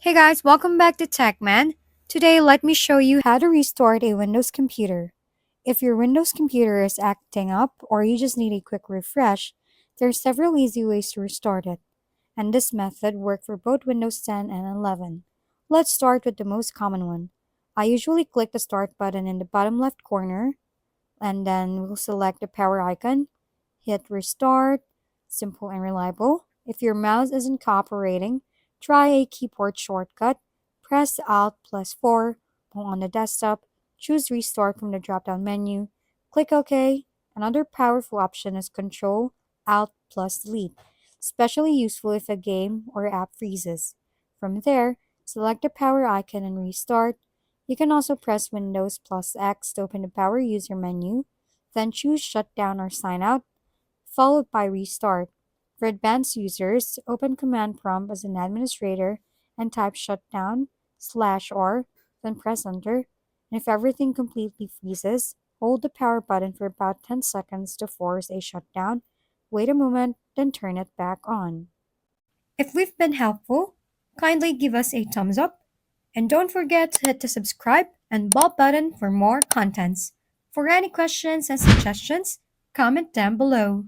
Hey guys, welcome back to TechMan. Today, let me show you how to restart a Windows computer. If your Windows computer is acting up or you just need a quick refresh, there are several easy ways to restart it, and this method works for both Windows 10 and 11. Let's start with the most common one. I usually click the start button in the bottom left corner, and then we'll select the power icon, hit restart, simple and reliable. If your mouse isn't cooperating, try a keyboard shortcut. Press Alt plus 4 while on the desktop, choose restart from the drop-down menu, click OK. Another powerful option is Control Alt plus delete, especially useful if a game or app freezes. From there, select the power icon and restart. You can also press Windows plus X to open the power user menu, then choose shutdown or sign out, followed by restart. For advanced users, open Command Prompt as an administrator and type shutdown/r, then press enter. And if everything completely freezes, hold the power button for about 10 seconds to force a shutdown. Wait a moment, then turn it back on. If we've been helpful, kindly give us a thumbs up and don't forget to hit the subscribe and bell button for more contents. For any questions and suggestions, comment down below.